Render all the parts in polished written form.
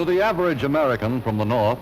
To the average American from the north,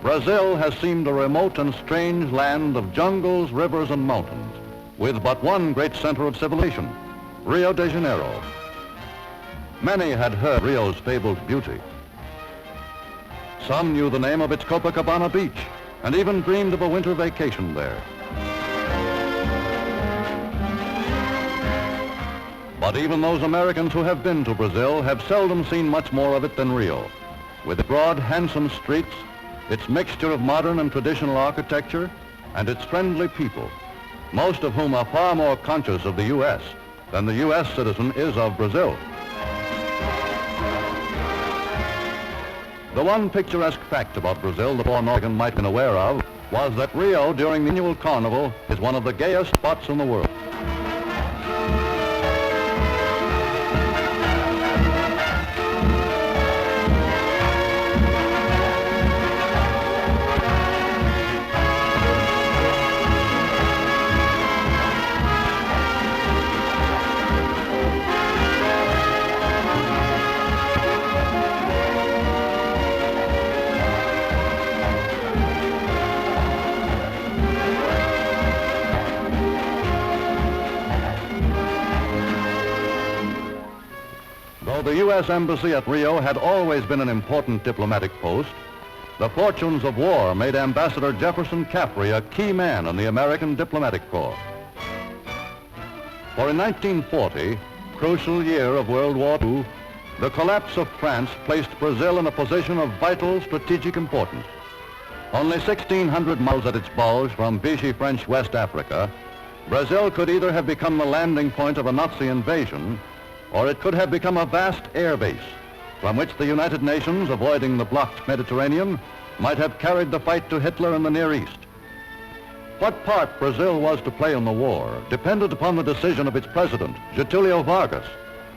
Brazil has seemed a remote and strange land of jungles, rivers, and mountains, with but one great center of civilization, Rio de Janeiro. Many had heard Rio's fabled beauty. Some knew the name of its Copacabana beach and even dreamed of a winter vacation there. But even those Americans who have been to Brazil have seldom seen much more of it than Rio, with its broad, handsome streets, its mixture of modern and traditional architecture, and its friendly people, most of whom are far more conscious of the U.S. than the U.S. citizen is of Brazil. The one picturesque fact about Brazil the poor American might have been aware of was that Rio, during the annual carnival, is one of the gayest spots in the world. Though the U.S. Embassy at Rio had always been an important diplomatic post, the fortunes of war made Ambassador Jefferson Caffrey a key man in the American diplomatic corps. For in 1940, crucial year of World War II, the collapse of France placed Brazil in a position of vital strategic importance. Only 1,600 miles at its bulge from Vichy French West Africa, Brazil could either have become the landing point of a Nazi invasion, or it could have become a vast air base from which the United Nations, avoiding the blocked Mediterranean, might have carried the fight to Hitler in the Near East. What part Brazil was to play in the war depended upon the decision of its president, Getulio Vargas,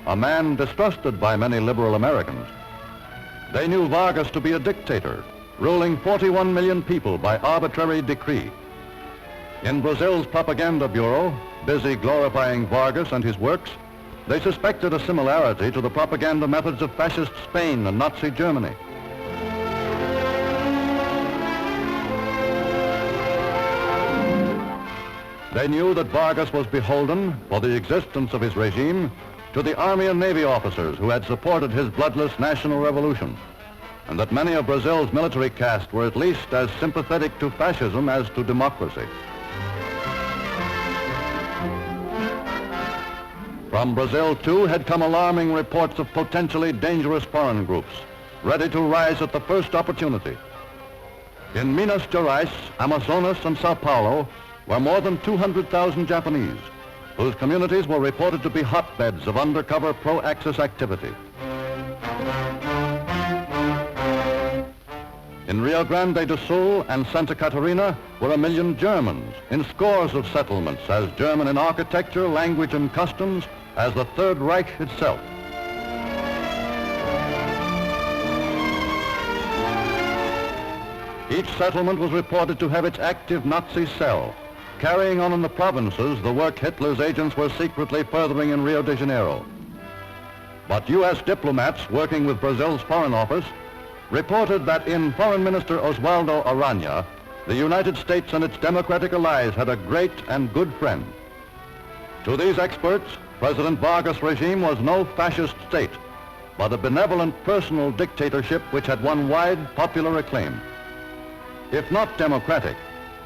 a man distrusted by many liberal Americans. They knew Vargas to be a dictator, ruling 41 million people by arbitrary decree. In Brazil's propaganda bureau, busy glorifying Vargas and his works, they suspected a similarity to the propaganda methods of fascist Spain and Nazi Germany. They knew that Vargas was beholden, for the existence of his regime, to the Army and Navy officers who had supported his bloodless national revolution, and that many of Brazil's military caste were at least as sympathetic to fascism as to democracy. From Brazil, too, had come alarming reports of potentially dangerous foreign groups, ready to rise at the first opportunity. In Minas Gerais, Amazonas, and Sao Paulo were more than 200,000 Japanese, whose communities were reported to be hotbeds of undercover pro-Axis activity. In Rio Grande do Sul and Santa Catarina were 1 million Germans in scores of settlements, as German in architecture, language, and customs as the Third Reich itself. Each settlement was reported to have its active Nazi cell, carrying on in the provinces the work Hitler's agents were secretly furthering in Rio de Janeiro. But U.S. diplomats working with Brazil's Foreign Office reported that in Foreign Minister Oswaldo Aranha, the United States and its democratic allies had a great and good friend. To these experts, President Vargas' regime was no fascist state, but a benevolent personal dictatorship which had won wide popular acclaim. If not democratic,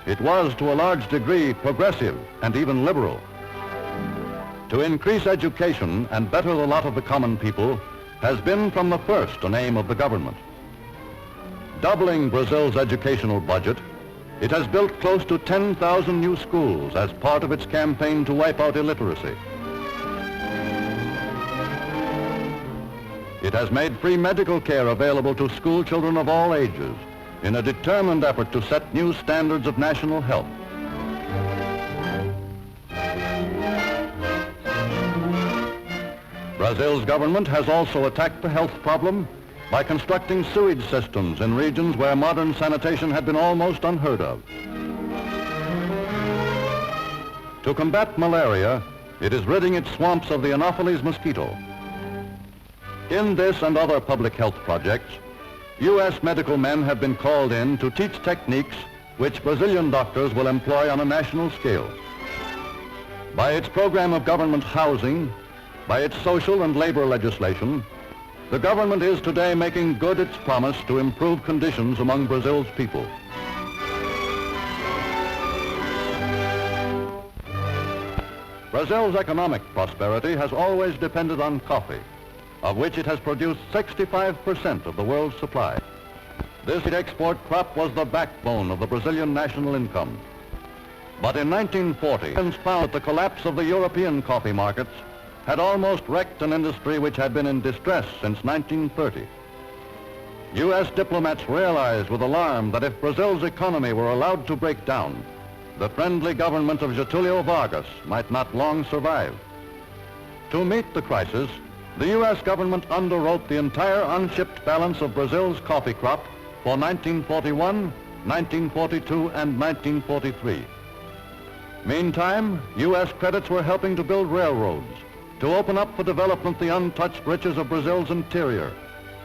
it was to a large degree progressive and even liberal. To increase education and better the lot of the common people has been from the first an aim of the government. Doubling Brazil's educational budget, it has built close to 10,000 new schools as part of its campaign to wipe out illiteracy. It has made free medical care available to school children of all ages in a determined effort to set new standards of national health. Brazil's government has also attacked the health problem by constructing sewage systems in regions where modern sanitation had been almost unheard of. To combat malaria, it is ridding its swamps of the Anopheles mosquito. In this and other public health projects, U.S. medical men have been called in to teach techniques which Brazilian doctors will employ on a national scale. By its program of government housing, by its social and labor legislation, the government is today making good its promise to improve conditions among Brazil's people. Brazil's economic prosperity has always depended on coffee, of which it has produced 65% of the world's supply. This export crop was the backbone of the Brazilian national income. But in 1940, Americans found that the collapse of the European coffee markets had almost wrecked an industry which had been in distress since 1930. U.S. diplomats realized with alarm that if Brazil's economy were allowed to break down, the friendly government of Getulio Vargas might not long survive. To meet the crisis, the U.S. government underwrote the entire unshipped balance of Brazil's coffee crop for 1941, 1942, and 1943. Meantime, U.S. credits were helping to build railroads, to open up for development the untouched riches of Brazil's interior,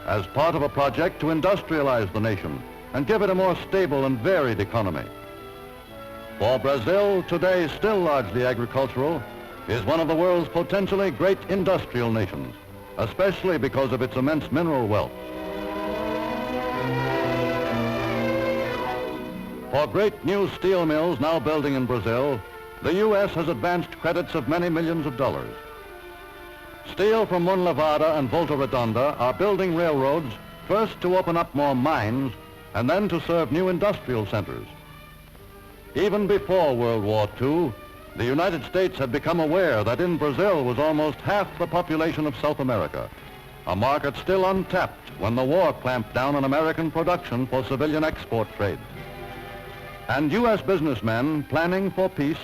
as part of a project to industrialize the nation and give it a more stable and varied economy. For Brazil, today still largely agricultural, is one of the world's potentially great industrial nations, especially because of its immense mineral wealth. For great new steel mills now building in Brazil, the U.S. has advanced credits of many millions of dollars. Steel from Monlevada and Volta Redonda are building railroads, first to open up more mines and then to serve new industrial centers. Even before World War II, the United States had become aware that in Brazil was almost half the population of South America, a market still untapped when the war clamped down on American production for civilian export trade. And U.S. businessmen planning for peace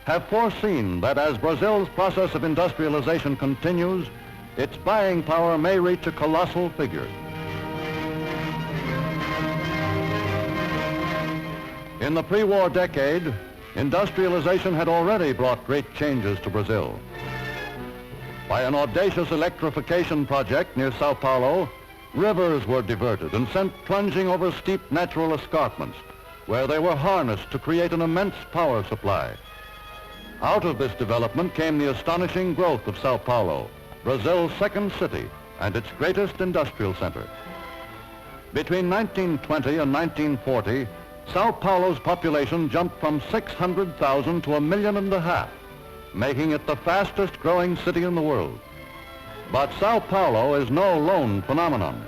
have foreseen that as Brazil's process of industrialization continues, its buying power may reach a colossal figure. In the pre-war decade, industrialization had already brought great changes to Brazil. By an audacious electrification project near Sao Paulo, rivers were diverted and sent plunging over steep natural escarpments, where they were harnessed to create an immense power supply. Out of this development came the astonishing growth of Sao Paulo, Brazil's second city and its greatest industrial center. Between 1920 and 1940, Sao Paulo's population jumped from 600,000 to 1.5 million, making it the fastest growing city in the world. But Sao Paulo is no lone phenomenon.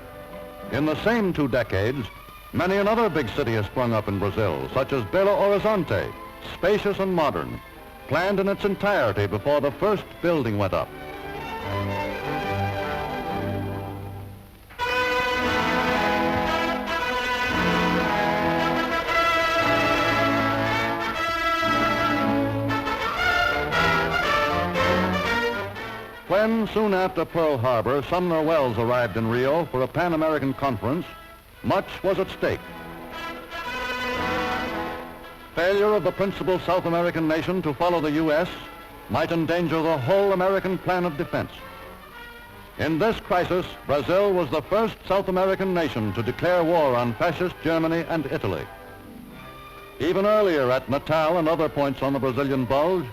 In the same 2 decades, many another big city has sprung up in Brazil, such as Belo Horizonte, spacious and modern, planned in its entirety before the first building went up. When, soon after Pearl Harbor, Sumner Welles arrived in Rio for a Pan-American conference, much was at stake. Failure of the principal South American nation to follow the U.S. might endanger the whole American plan of defense. In this crisis, Brazil was the first South American nation to declare war on fascist Germany and Italy. Even earlier at Natal and other points on the Brazilian Bulge,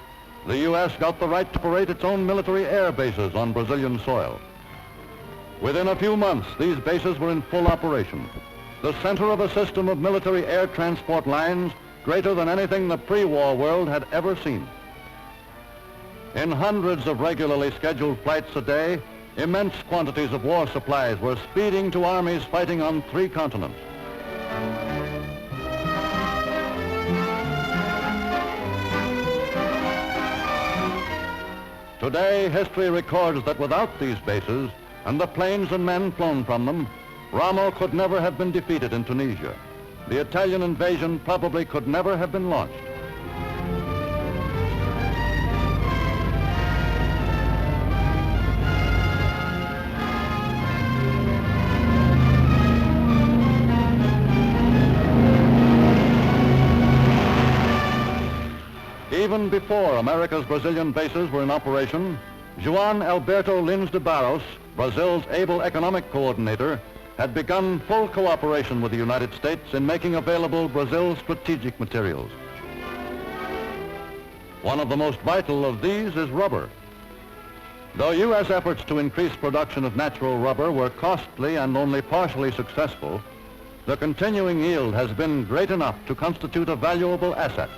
the U.S. got the right to operate its own military air bases on Brazilian soil. Within a few months, these bases were in full operation, the center of a system of military air transport lines greater than anything the pre-war world had ever seen. In hundreds of regularly scheduled flights a day, immense quantities of war supplies were speeding to armies fighting on 3 continents. Today, history records that without these bases and the planes and men flown from them, Rommel could never have been defeated in Tunisia. The Italian invasion probably could never have been launched. Even before America's Brazilian bases were in operation, João Alberto Lins de Barros, Brazil's able economic coordinator, had begun full cooperation with the United States in making available Brazil's strategic materials. One of the most vital of these is rubber. Though U.S. efforts to increase production of natural rubber were costly and only partially successful, the continuing yield has been great enough to constitute a valuable asset.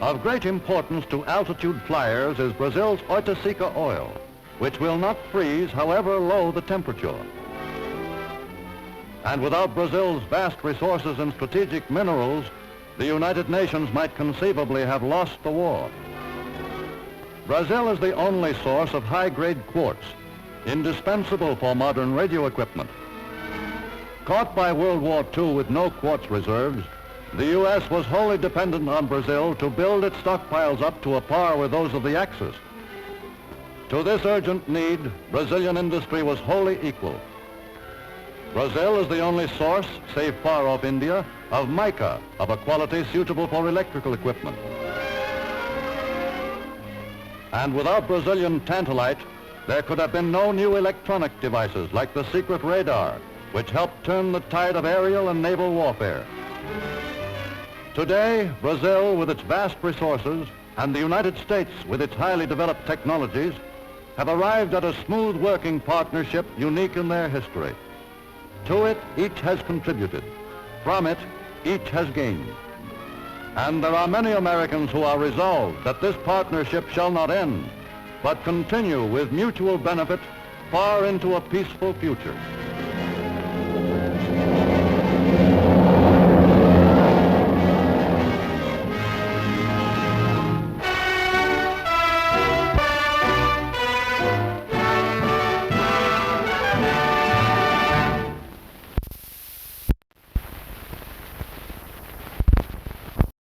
Of great importance to altitude flyers is Brazil's circa oil, which will not freeze however low the temperature. And without Brazil's vast resources in strategic minerals, the United Nations might conceivably have lost the war. Brazil is the only source of high-grade quartz, indispensable for modern radio equipment. Caught by World War II with no quartz reserves, the U.S. was wholly dependent on Brazil to build its stockpiles up to a par with those of the Axis. To this urgent need, Brazilian industry was wholly equal. Brazil is the only source, save far off India, of mica of a quality suitable for electrical equipment. And without Brazilian tantalite, there could have been no new electronic devices like the secret radar, which helped turn the tide of aerial and naval warfare. Today, Brazil, with its vast resources, and the United States, with its highly developed technologies, have arrived at a smooth working partnership unique in their history. To it, each has contributed. From it, each has gained. And there are many Americans who are resolved that this partnership shall not end, but continue with mutual benefit far into a peaceful future.